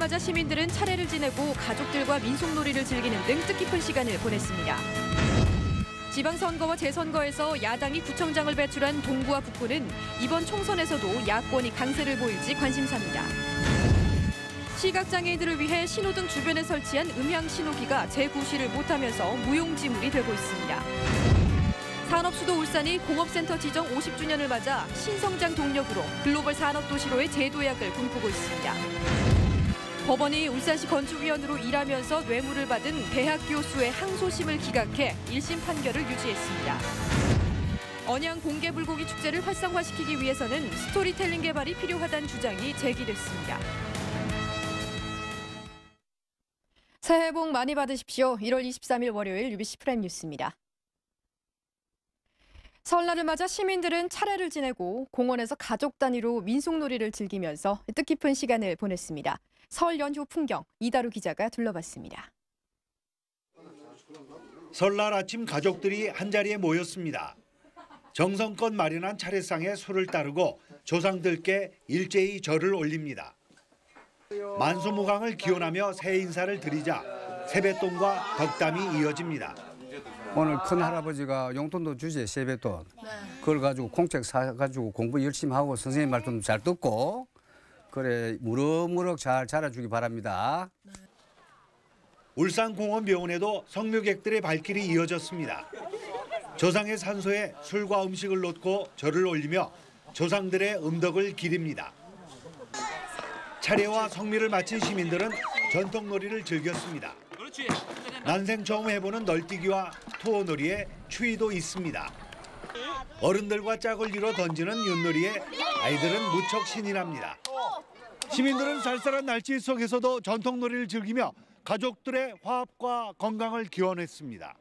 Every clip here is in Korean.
맞아 시민들은 차례를 지내고 가족들과 민속놀이를 즐기는 등 뜻깊은 시간을 보냈습니다. 지방선거와 재선거에서 야당이 구청장을 배출한 동구와 북구는 이번 총선에서도 야권이 강세를 보일지 관심사입니다. 시각장애인들을 위해 신호등 주변에 설치한 음향 신호기가 재구시를 못하면서 무용지물이 되고 있습니다. 산업수도 울산이 공업센터 지정 50주년을 맞아 신성장 동력으로 글로벌 산업도시로의 재도약을 꿈꾸고 있습니다. 법원이 울산시 건축위원으로 일하면서 뇌물을 받은 대학 교수의 항소심을 기각해 1심 판결을 유지했습니다. 언양 공개불고기 축제를 활성화시키기 위해서는 스토리텔링 개발이 필요하다는 주장이 제기됐습니다. 새해 복 많이 받으십시오. 1월 23일 월요일 UBC 프라임 뉴스입니다. 설날을 맞아 시민들은 차례를 지내고 공원에서 가족 단위로 민속놀이를 즐기면서 뜻깊은 시간을 보냈습니다. 설 연휴 풍경 이다루 기자가 둘러봤습니다. 설날 아침 가족들이 한자리에 모였습니다. 정성껏 마련한 차례상에 술을 따르고 조상들께 일제히 절을 올립니다. 만수무강을 기원하며 새해 인사를 드리자 세뱃돈과 덕담이 이어집니다. 오늘 큰 할아버지가 용돈도 주지, 세뱃돈. 그걸 가지고 공책 사가지고 공부 열심히 하고 선생님 말씀도 잘 듣고 그래 무럭무럭 잘 자라주기 바랍니다. 울산공원병원에도 성묘객들의 발길이 이어졌습니다. 조상의 산소에 술과 음식을 놓고 절을 올리며 조상들의 음덕을 기립니다. 차례와 성미를 마친 시민들은 전통놀이를 즐겼습니다. 난생 처음 해보는 널뛰기와 투어놀이에 추위도 있습니다. 어른들과 짝을 이뤄 던지는 윷놀이에 아이들은 무척 신이 납니다. 시민들은 쌀쌀한 날씨 속에서도 전통놀이를 즐기며 가족들의 화합과 건강을 기원했습니다.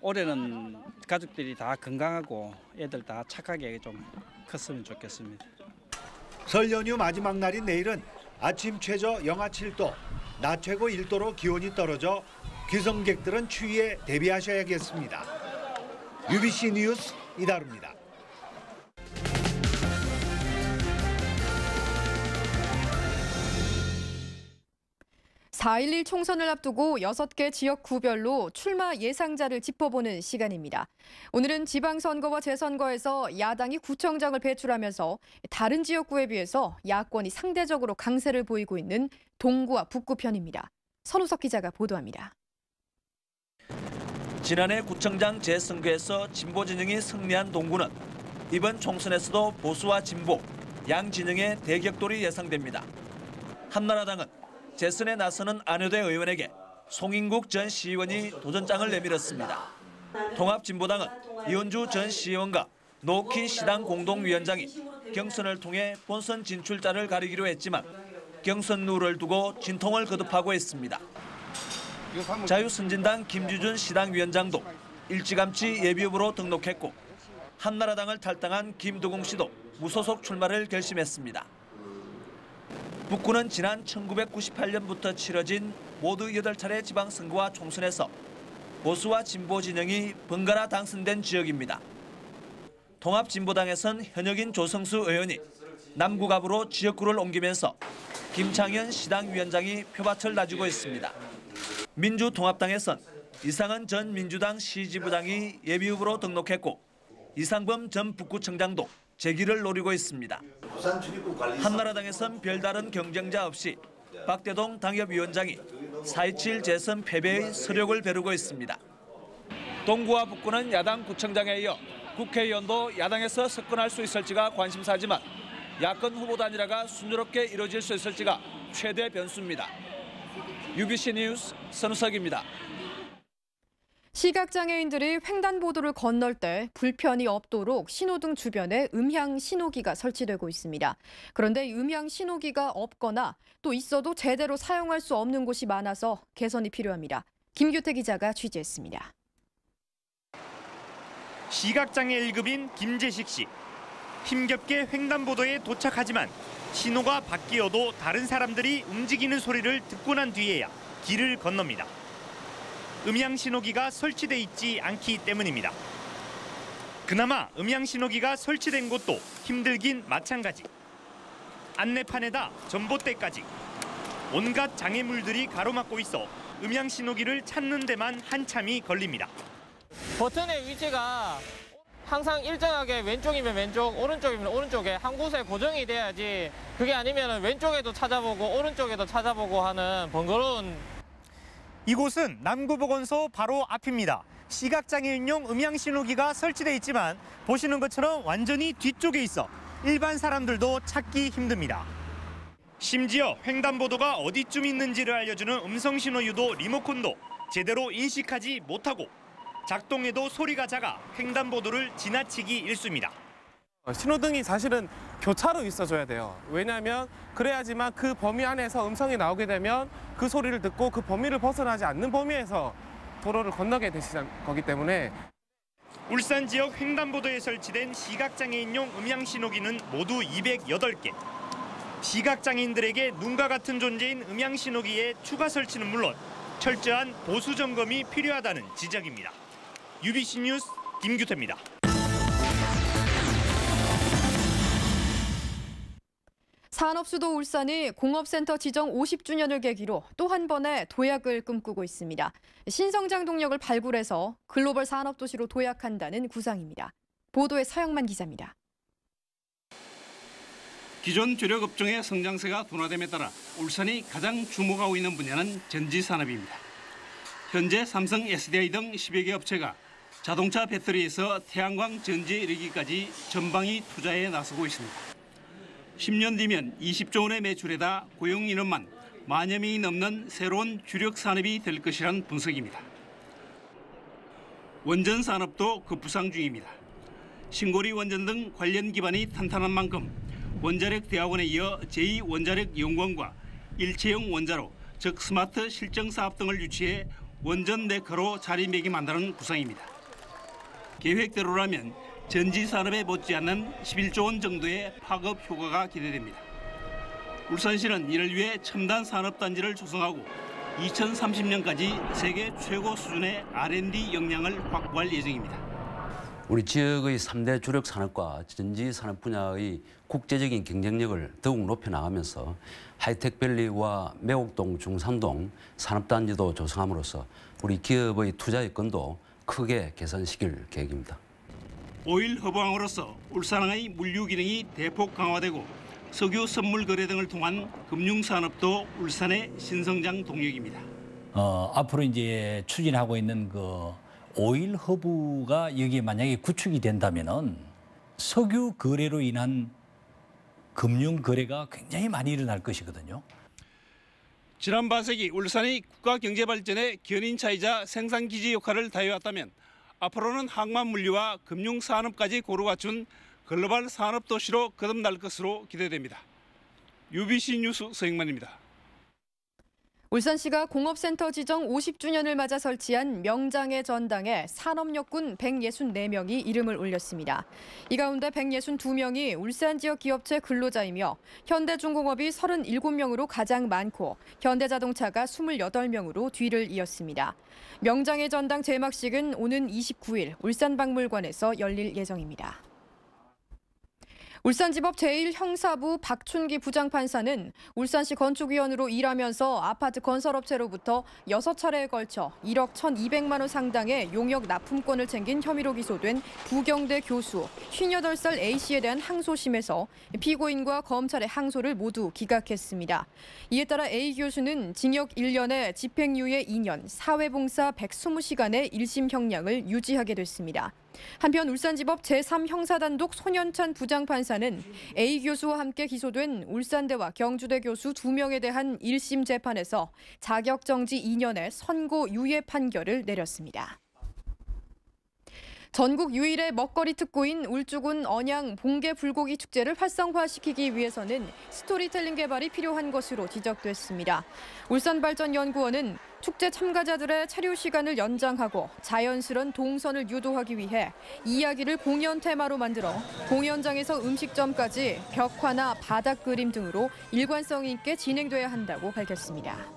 올해는 가족들이 다 건강하고 애들 다 착하게 좀 컸으면 좋겠습니다. 설 연휴 마지막 날인 내일은 아침 최저 영하 7도, 낮 최고 1도로 기온이 떨어져 귀성객들은 추위에 대비하셔야겠습니다. UBC 뉴스 이다루입니다. 4.11 총선을 앞두고 6개 지역구별로 출마 예상자를 짚어보는 시간입니다. 오늘은 지방선거와 재선거에서 야당이 구청장을 배출하면서 다른 지역구에 비해서 야권이 상대적으로 강세를 보이고 있는 동구와 북구 편입니다. 선우석 기자가 보도합니다. 지난해 구청장 재선거에서 진보 진영이 승리한 동구는 이번 총선에서도 보수와 진보, 양 진영의 대격돌이 예상됩니다. 한나라당은 재선에 나서는 안효대 의원에게 송인국 전 시의원이 도전장을 내밀었습니다. 통합진보당은 이원주 전 시의원과 노키 시당 공동위원장이 경선을 통해 본선 진출자를 가리기로 했지만 경선 룰을 두고 진통을 거듭하고 있습니다. 자유선진당 김주준 시당위원장도 일찌감치 예비후보로 등록했고 한나라당을 탈당한 김두공 씨도 무소속 출마를 결심했습니다. 북구는 지난 1998년부터 치러진 모두 8차례 지방선거와 총선에서 보수와 진보 진영이 번갈아 당선된 지역입니다. 통합진보당에선 현역인 조성수 의원이 남구갑으로 지역구를 옮기면서 김창현 시당위원장이 표밭을 놔주고 있습니다. 민주통합당에선 이상은 전 민주당 시지부장이 예비후보로 등록했고 이상범 전 북구청장도 재기를 노리고 있습니다. 한나라당에선 별다른 경쟁자 없이 박대동 당협위원장이 4.27 재선 패배의 서력을 벼르고 있습니다. 동구와 북구는 야당 구청장에 이어 국회의원도 야당에서 석권할 수 있을지가 관심사지만 야권 후보 단일화가 순조롭게 이루어질 수 있을지가 최대 변수입니다. UBC 뉴스 선우석입니다. 시각장애인들이 횡단보도를 건널 때 불편이 없도록 신호등 주변에 음향 신호기가 설치되고 있습니다. 그런데 음향 신호기가 없거나 또 있어도 제대로 사용할 수 없는 곳이 많아서 개선이 필요합니다. 김규태 기자가 취재했습니다. 시각장애 1급인 김재식 씨. 힘겹게 횡단보도에 도착하지만 신호가 바뀌어도 다른 사람들이 움직이는 소리를 듣고 난 뒤에야 길을 건넙니다. 음향 신호기가 설치돼 있지 않기 때문입니다. 그나마 음향 신호기가 설치된 곳도 힘들긴 마찬가지. 안내판에다 전봇대까지. 온갖 장애물들이 가로막고 있어 음향 신호기를 찾는 데만 한참이 걸립니다. 버튼의 위치가 항상 일정하게 왼쪽이면 왼쪽, 오른쪽이면 오른쪽에 한 곳에 고정이 돼야지 그게 아니면 왼쪽에도 찾아보고 오른쪽에도 찾아보고 하는 번거로운. 이곳은 남구보건소 바로 앞입니다. 시각장애인용 음향 신호기가 설치돼 있지만 보시는 것처럼 완전히 뒤쪽에 있어 일반 사람들도 찾기 힘듭니다. 심지어 횡단보도가 어디쯤 있는지를 알려주는 음성신호유도 리모컨도 제대로 인식하지 못하고 작동해도 소리가 작아 횡단보도를 지나치기 일쑤입니다. 신호등이 사실은 교차로 있어줘야 돼요. 왜냐하면 그래야지만 그 범위 안에서 음성이 나오게 되면 그 소리를 듣고 그 범위를 벗어나지 않는 범위에서 도로를 건너게 되시는 거기 때문에. 울산 지역 횡단보도에 설치된 시각장애인용 음향 신호기는 모두 208개. 시각장애인들에게 눈과 같은 존재인 음향 신호기의 추가 설치는 물론 철저한 보수 점검이 필요하다는 지적입니다. UBC 뉴스 김규태입니다. 산업수도 울산이 공업센터 지정 50주년을 계기로 또 한 번의 도약을 꿈꾸고 있습니다. 신성장 동력을 발굴해서 글로벌 산업도시로 도약한다는 구상입니다. 보도에 서영만 기자입니다. 기존 주력 업종의 성장세가 둔화됨에 따라 울산이 가장 주목하고 있는 분야는 전지산업입니다. 현재 삼성, SDI 등 10여 개 업체가 자동차 배터리에서 태양광 전지에 이르기까지 전방위 투자에 나서고 있습니다. 10년 뒤면 20조 원의 매출에다 고용 인원만 만여 명이 넘는 새로운 주력 산업이 될 것이란 분석입니다. 원전 산업도 급부상 중입니다. 신고리 원전 등 관련 기반이 탄탄한 만큼 원자력 대학원에 이어 제2원자력연구원과 일체형 원자로, 즉 스마트 실증 사업 등을 유치해 원전 메커로 자리매김한다는 구상입니다. 계획대로라면 전지 산업에 못지않는 11조 원 정도의 파급 효과가 기대됩니다. 울산시는 이를 위해 첨단 산업단지를 조성하고 2030년까지 세계 최고 수준의 R&D 역량을 확보할 예정입니다. 우리 지역의 3대 주력 산업과 전지 산업 분야의 국제적인 경쟁력을 더욱 높여나가면서 하이텍밸리와 매곡동, 중산동 산업단지도 조성함으로써 우리 기업의 투자 여건도 크게 개선시킬 계획입니다. 오일 허브항으로서 울산항의 물류 기능이 대폭 강화되고 석유 선물 거래 등을 통한 금융산업도 울산의 신성장 동력입니다. 앞으로 이제 추진하고 있는 그 오일 허브가 여기에 만약에 구축이 된다면은 석유 거래로 인한 금융 거래가 굉장히 많이 일어날 것이거든요. 지난 반세기 울산이 국가 경제 발전의 견인차이자 생산기지 역할을 다해왔다면 앞으로는 항만 물류와 금융 산업까지 고루 갖춘 글로벌 산업 도시로 거듭날 것으로 기대됩니다. UBC 뉴스 서영만입니다. 울산시가 공업센터 지정 50주년을 맞아 설치한 명장의 전당에 산업역군 164명이 이름을 올렸습니다. 이 가운데 162명이 울산 지역 기업체 근로자이며 현대중공업이 37명으로 가장 많고 현대자동차가 28명으로 뒤를 이었습니다. 명장의 전당 제막식은 오는 29일 울산박물관에서 열릴 예정입니다. 울산지법 제1형사부 박춘기 부장판사는 울산시 건축위원으로 일하면서 아파트 건설업체로부터 6차례에 걸쳐 1억 1,200만 원 상당의 용역 납품권을 챙긴 혐의로 기소된 부경대 교수 58살 A씨에 대한 항소심에서 피고인과 검찰의 항소를 모두 기각했습니다. 이에 따라 A 교수는 징역 1년에 집행유예 2년, 사회봉사 120시간의 1심 형량을 유지하게 됐습니다. 한편 울산지법 제3형사단독 손현찬 부장판사는 A 교수와 함께 기소된 울산대와 경주대 교수 2명에 대한 1심 재판에서 자격정지 2년의 선고 유예 판결을 내렸습니다. 전국 유일의 먹거리 특구인 울주군 언양 봉계 불고기 축제를 활성화시키기 위해서는 스토리텔링 개발이 필요한 것으로 지적됐습니다. 울산발전연구원은 축제 참가자들의 체류 시간을 연장하고 자연스러운 동선을 유도하기 위해 이야기를 공연 테마로 만들어 공연장에서 음식점까지 벽화나 바닥 그림 등으로 일관성 있게 진행돼야 한다고 밝혔습니다.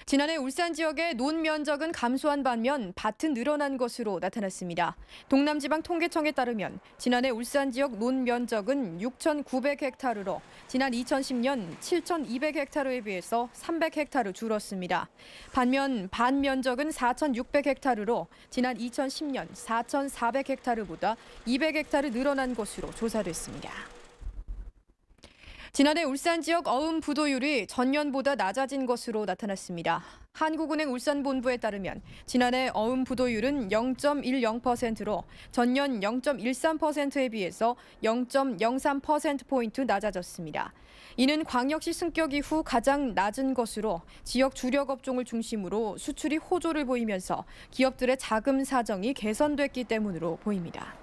지난해 울산 지역의 논 면적은 감소한 반면 밭은 늘어난 것으로 나타났습니다. 동남지방통계청에 따르면 지난해 울산 지역 논 면적은 6,900헥타르로 지난 2010년 7,200헥타르에 비해서 300헥타르 줄었습니다. 반면 밭 면적은 4,600헥타르로 지난 2010년 4,400헥타르보다 200헥타르 늘어난 것으로 조사됐습니다. 지난해 울산 지역 어음 부도율이 전년보다 낮아진 것으로 나타났습니다. 한국은행 울산본부에 따르면 지난해 어음 부도율은 0.10%로 전년 0.13%에 비해서 0.03%포인트 낮아졌습니다. 이는 광역시 승격 이후 가장 낮은 것으로 지역 주력 업종을 중심으로 수출이 호조를 보이면서 기업들의 자금 사정이 개선됐기 때문으로 보입니다.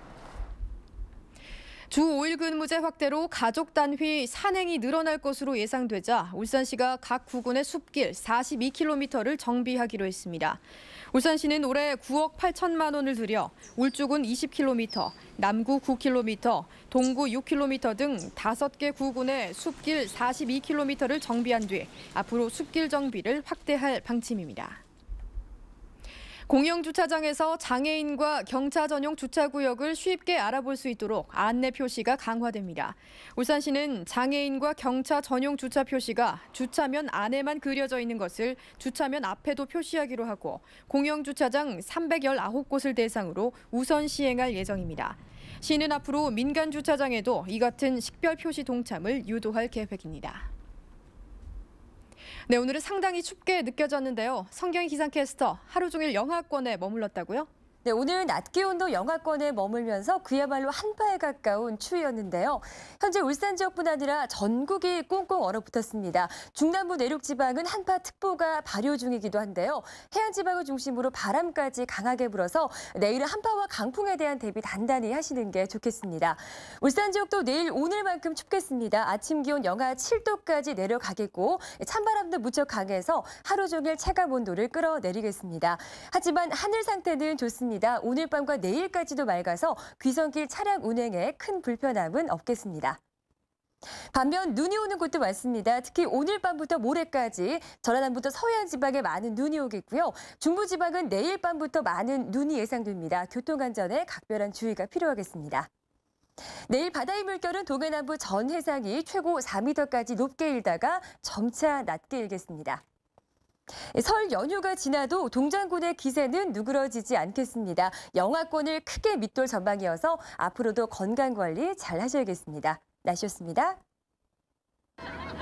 주 5일 근무제 확대로 가족 단위 산행이 늘어날 것으로 예상되자 울산시가 각 구군의 숲길 42km를 정비하기로 했습니다. 울산시는 올해 9억 8천만 원을 들여 울주군 20km, 남구 9km, 동구 6km 등 5개 구군의 숲길 42km를 정비한 뒤 앞으로 숲길 정비를 확대할 방침입니다. 공영주차장에서 장애인과 경차 전용 주차구역을 쉽게 알아볼 수 있도록 안내 표시가 강화됩니다. 울산시는 장애인과 경차 전용 주차 표시가 주차면 안에만 그려져 있는 것을 주차면 앞에도 표시하기로 하고 공영주차장 319곳을 대상으로 우선 시행할 예정입니다. 시는 앞으로 민간 주차장에도 이 같은 식별 표시 동참을 유도할 계획입니다. 네, 오늘은 상당히 춥게 느껴졌는데요. 성경희 기상캐스터, 하루 종일 영하권에 머물렀다고요? 네, 오늘 낮 기온도 영하권에 머물면서 그야말로 한파에 가까운 추위였는데요. 현재 울산 지역뿐 아니라 전국이 꽁꽁 얼어붙었습니다. 중남부 내륙 지방은 한파특보가 발효 중이기도 한데요. 해안 지방을 중심으로 바람까지 강하게 불어서 내일은 한파와 강풍에 대한 대비 단단히 하시는 게 좋겠습니다. 울산 지역도 내일 오늘만큼 춥겠습니다. 아침 기온 영하 7도까지 내려가겠고 찬바람도 무척 강해서 하루 종일 체감 온도를 끌어내리겠습니다. 하지만 하늘 상태는 좋습니다. 오늘 밤과 내일까지도 맑아서 귀성길 차량 운행에 큰 불편함은 없겠습니다. 반면 눈이 오는 곳도 많습니다. 특히 오늘 밤부터 모레까지 전라남부터 서해안 지방에 많은 눈이 오겠고요. 중부 지방은 내일 밤부터 많은 눈이 예상됩니다. 교통안전에 각별한 주의가 필요하겠습니다. 내일 바다의 물결은 동해남부 전 해상이 최고 4m까지 높게 일다가 점차 낮게 일겠습니다. 설 연휴가 지나도 동장군의 기세는 누그러지지 않겠습니다. 영하권을 크게 밑돌 전망이어서 앞으로도 건강관리 잘 하셔야겠습니다. 날씨였습니다.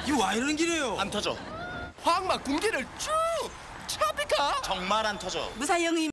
이거 와 이러는 길이에요? 안 터져. 화학막 군기를 쭉 찹니까? 정말 안 터져. 무사형이